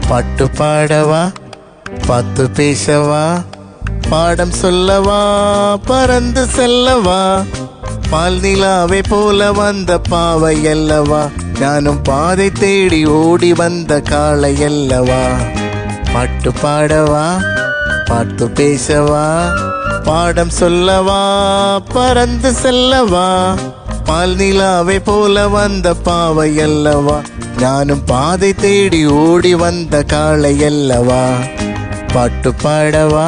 பாட்டு பாடவா, பாத்து பேசவா, பாடம் சொல்லவா, பறந்து செல்லவா, பால் நிலாவை போல வந்த பாவை அல்லவா, நானும் பாதை தேடி ஓடி வந்த காளை அல்லவா. பாட்டு பாடவா, பாட்டு பேசவா, பாடம் சொல்லவா, பறந்து செல்லவா, பால் நிலாவை போல வந்த பாவை அல்லவா, நானும் பாதை தேடி ஓடி வந்த காளை அல்லவா. பாட்டு பாடவா,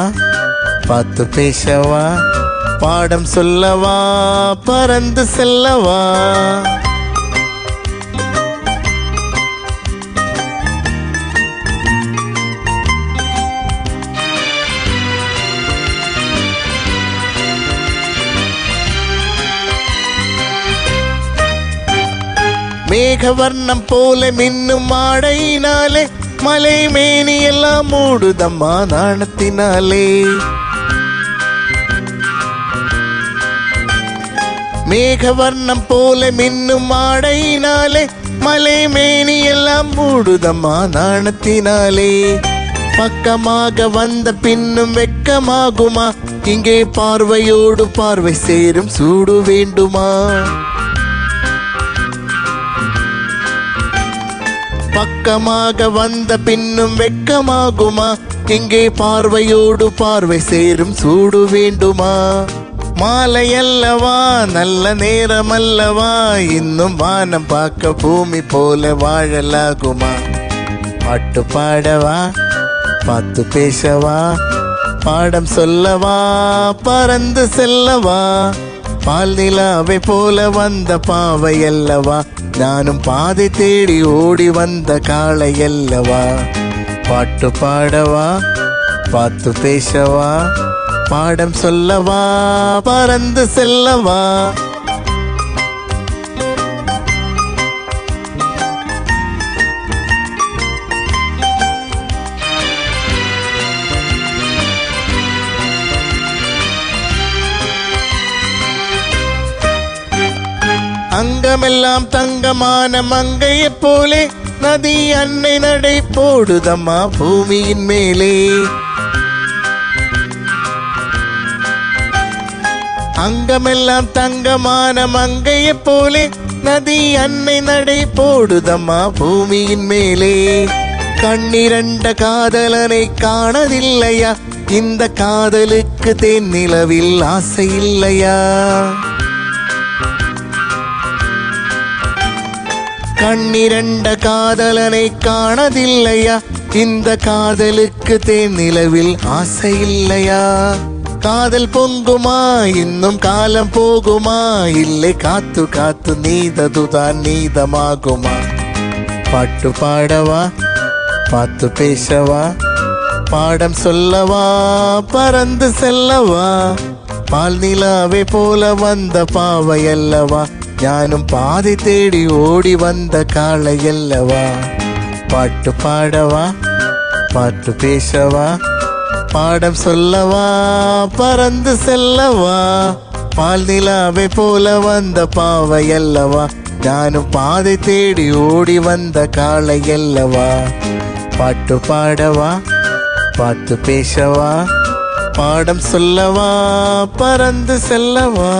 பாத்து பேசவா, பாடம் சொல்லவா, பறந்து செல்லவா. மேகவர்ணம் போல மின்னும் ஆடையினாலே மலை மேனி எல்லாம் மூடுதம்மா நாணத்தினாலே. மேகவர்ணம் போல மின்னும் ஆடையினாலே மலை மேனி எல்லாம் மூடுதம்மா நாணத்தினாலே. பக்கமாக வந்த பின்னும் வெக்கமாகுமா, இங்கே பார்வையோடு பார்வை சேரும் சூடு வேண்டுமா. பக்கமாக வந்த பின்னும் வெக்கமாகுமா, இங்கே பார்வையோடு பார்வை சேரும் சூடு வேண்டுமா. மாலை அல்லவா, நல்ல நேரம் அல்லவா, இன்னும் வானம் பார்க்க பூமி போல வாழலாகுமா. பாட்டு பாடவா, பாத்து பேசவா, பாடம் சொல்லவா, பறந்து செல்லவா, பால் நிலாவை போல வந்த பாவை அல்லவா, நானும் பாதை தேடி ஓடி வந்த காளை அல்லவா. பாட்டு பாடவா, பாத்து பேசவா, பாடம் சொல்லவா, பறந்து செல்லவா. அங்கமெல்லாம் தங்கமான மங்கையை போலே நதி அன்னை நடை போடுதம்மா பூமியின் மேலே. அங்கமெல்லாம் தங்கமான மங்கையை போலே நதி அன்னை நடை போடுதம்மா பூமியின் மேலே. கண்ணிரண்ட காதலனை காணதில்லையா, இந்த காதலுக்கு தேன் நிலவில் ஆசை இல்லையா. கண்ணிரண்ட காதலனை காணதில்லையா, இந்த காதலுக்கு தேன் நிலவில் ஆசை இல்லையா. காதல் பொங்குமா, இன்னும் காலம் போகுமா, இல்லை காத்து காத்து நீததுதான் நீதமாகுமா. பாட்டு பாடவா, பாத்து பேசவா, பாடம் சொல்லவா, பறந்து செல்லவா, பால் நிலாவை போல வந்த பாவை அல்லவா, நானும் பாதை தேடி ஓடி வந்த காளை அல்லவா. பாட்டு பாடவா, பாட்டு பேசவா, பாடம் சொல்லவா, பறந்து செல்லவா, பால் நிலாவை போல வந்த பாவை அல்லவா, நானும் பாதை தேடி ஓடி வந்த காளை அல்லவா. பாட்டு பாடவா, பாட்டு பேசவா, பாடம் சொல்லவா, பறந்து செல்லவா.